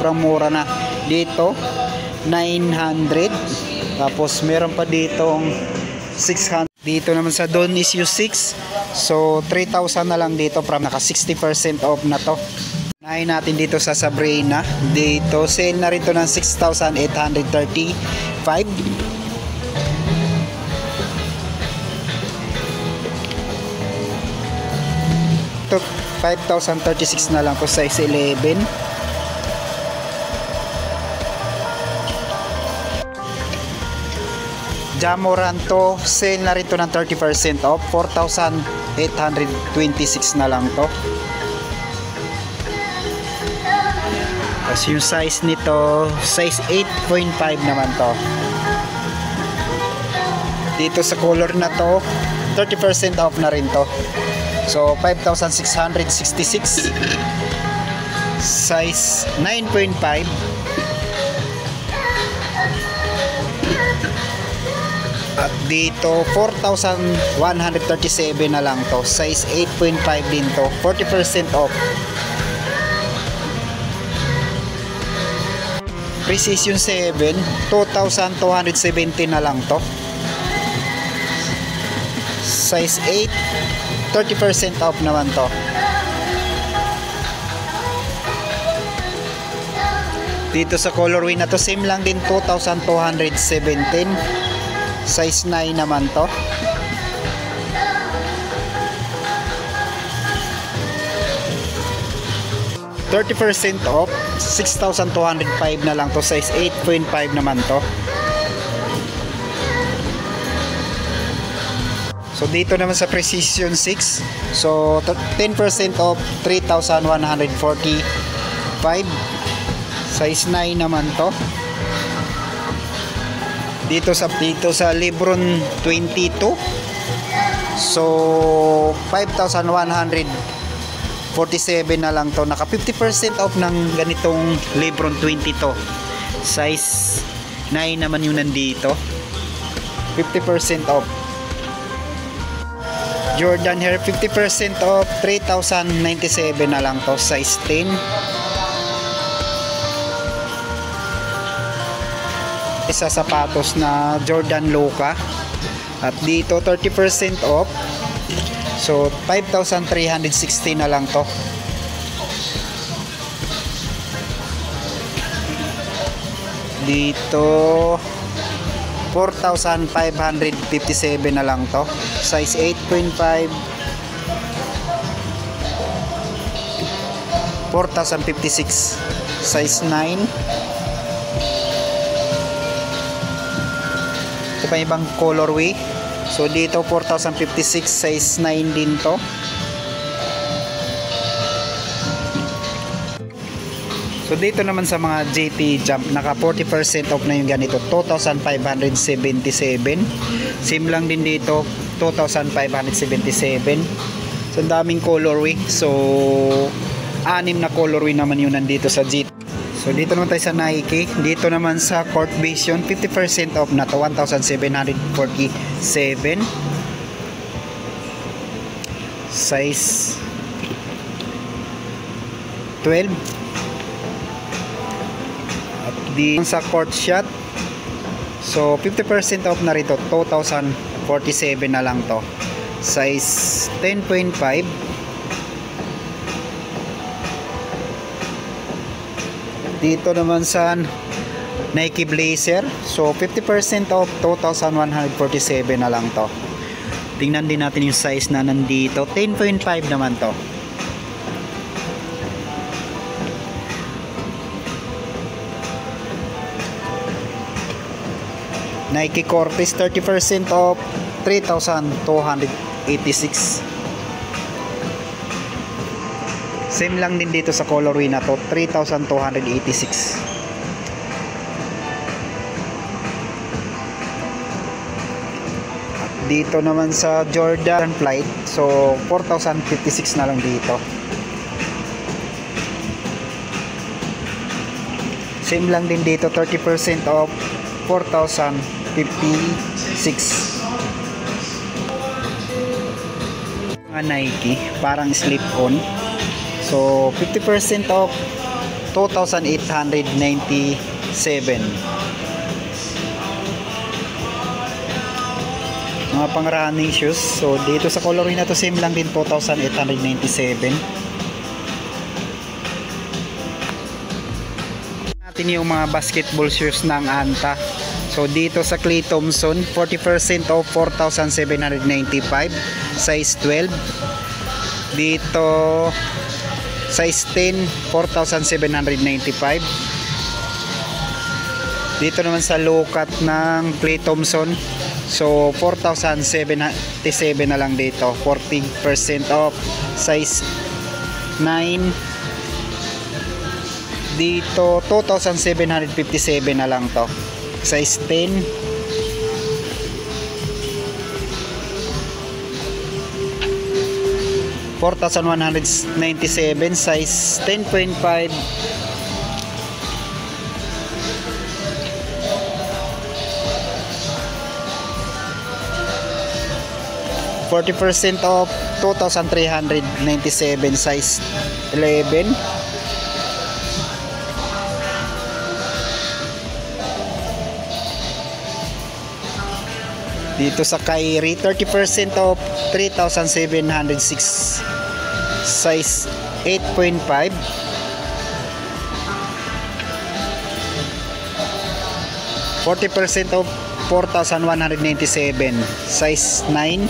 sobrang mura na. Dito 900, tapos meron pa ditong 600. Dito naman sa Don is yung 6, so 3,000 na lang dito, from naka 60% off na to. Nahin natin dito sa Sabrina, dito sale na rin to ng 6,835. To 5,036 na lang to, size 11. Jamoran to, sale na rin to ng 30% off, 4,826 na lang to. Tapos yung size nito, size 8.5 naman to. Dito sa color na to, 30% off na rin to. So 5,666, size 9.5. At dito 4,137 na lang to, size 8.5 din to, 40% off. Precision 7, 2,270 na lang to, size 8, 30% off naman to. Dito sa colorway na to, same lang din, 2,217, size 9 naman to. %30 off, 6,205 na lang to, size 8.5 naman to. So dito naman sa Precision 6, so 10% off, 3,145, size 9 naman to. Dito sa Lebron 22, so 5,147 na lang to, naka 50% off ng ganitong Lebron 22, size 9 naman yung nandito, 50% off. Jordan Hair 50% off, 3,097 na lang to, size 10. Isa sapatos na Jordan Loca, at dito 30% off, so 5,360 na lang to. Dito 4,557 na lang to, size 8.5, 4,056, size 9. Ito pa ibang colorway, so dito 4,056, size 9 din to. So dito naman sa mga JP Jump, naka 40% off na yung ganito, 2,577. Same lang din dito, 2,577. So daming colorway, so 6 na colorway naman yun nandito sa JP. So dito naman tayo sa Nike, dito naman sa Court Vision, 50% off na to, 1,747, size 12. At di sa Court Shot, so 50% off na rito, 2,047 na lang to, size 10.5. Dito naman sa Nike Blazer, so 50% off, 2,147 na lang to. Tingnan din natin yung size na nandito, 10.5 naman to. Nike Cortez 30% off, 3,286. Same lang din dito sa colorway na to, 3,286. Dito naman sa Jordan Flight, so 4,056 na lang dito. Same lang din dito, 30% off, 4,056. Mga Nike, parang slip-on. So 50% off, 2,897. Mga pang running shoes. So dito sa colorway na to same lang din, 2,897. Natin yung mga basketball shoes ng Anta. So dito sa Clay Thompson 40% off, 4,795, size 12. Dito size 10, 4,795. Dito naman sa low cut ng Clay Thompson, so 4,077 na lang dito, 40% off, size 9. Dito 2,757 na lang to, size 10. $4,197, size 10.5. %40 off, 2,397, size 11. Dito sa Kyrie 30% off, 3,706, size 8.5. %40 off, 4,197, size 9.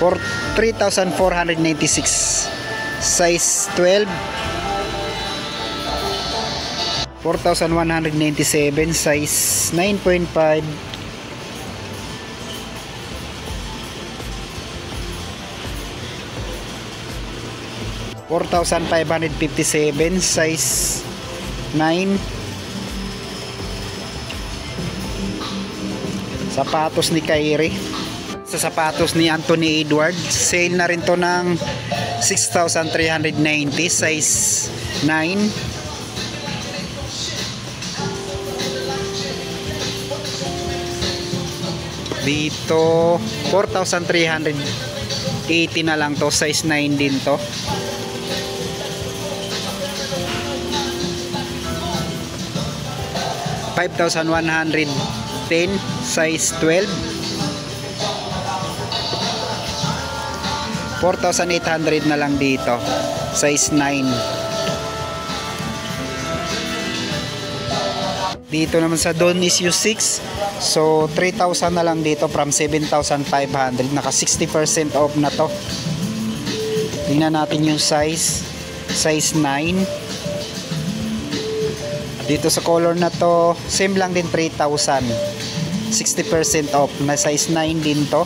For 3,496, size 12. 4,197, size 9.5. $4,557, size 9. Sapatos ni Kyrie. Sa sapatos ni Anthony Edwards, sale na rin to ng 6,390, size 9. Dito 4,380 na lang to, size 9 din to. $5,110, size 12. 4,800 na lang dito, size 9. Dito naman sa Don is U6, so 3,000 na lang dito from 7,500. Naka 60% off na to. Tingnan natin yung size 9. Dito sa color na to same lang din, 3,000, 60% off, na size 9 din to.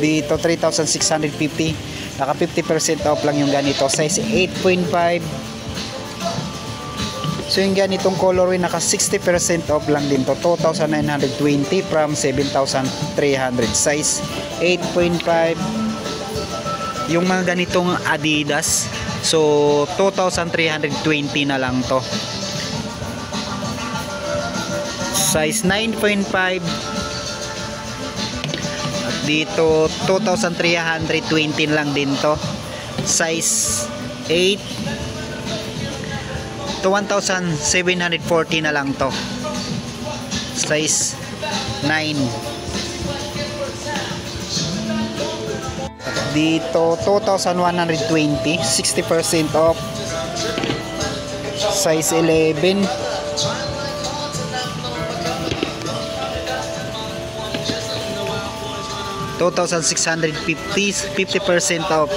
Dito 3,650, naka 50% off lang yung ganito, size 8.5. So yung ganitong colorway naka 60% off lang din to, 2,920 from 7,300, size 8.5. Yung mga ganitong Adidas, so 2,320 na lang to, size 9.5. At dito 2,320 lang din to, size 8. to 1,740 na lang to, size 9. Dito 2,120, 60% off, size 11. $2,650, 50% off,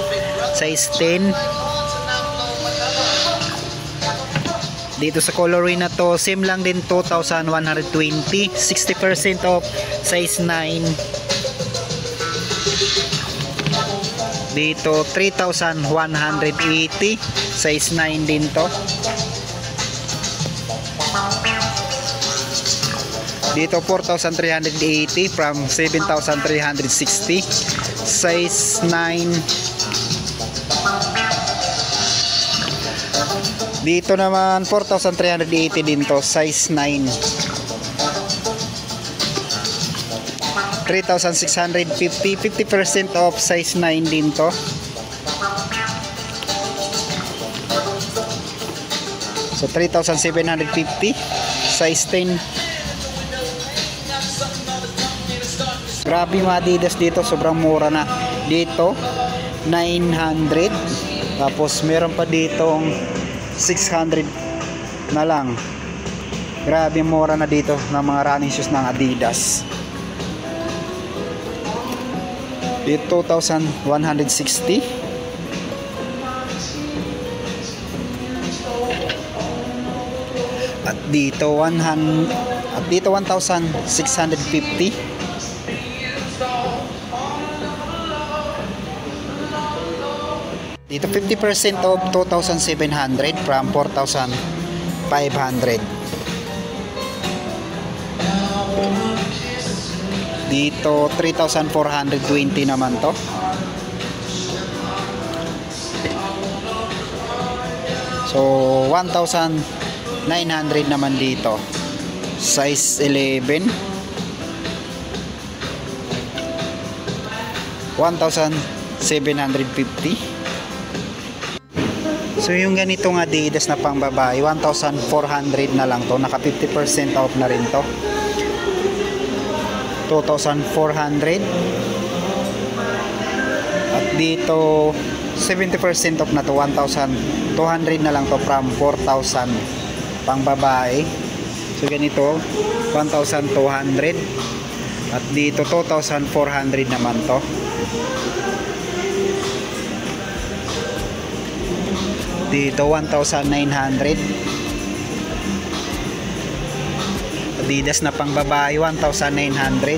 size 10. Dito sa colorway na to same lang din, 2,120, 60% off, size 9. Dito 3,180, size 9 din to. Dito 4,380 from 7,360, size 9. Dito naman 4,380 din to, size 9. 3,650, 50% off, size 9 din to. So 3,750, size 10. Grabe yung Adidas dito, sobrang mura na. Dito 900, tapos meron pa ditong 600 na lang. Grabe yung mura na dito ng mga running shoes ng Adidas. Dito 2,160. At dito 1,650. Dito 50% off, 2,700 from 4,500. Dito 3,420 naman to. So 1,900 naman dito. Size 11. 1,750. So yung ganitong Adidas na pang babae, 1,400 na lang to. Naka 50% off na rin to. 2,400. At dito 70% off na to, 1,200 na lang to from 4,000 pang babae. So ganito 1,200. At dito 2,400 naman to. Dito 1,900. Adidas na pang babae, 1,900.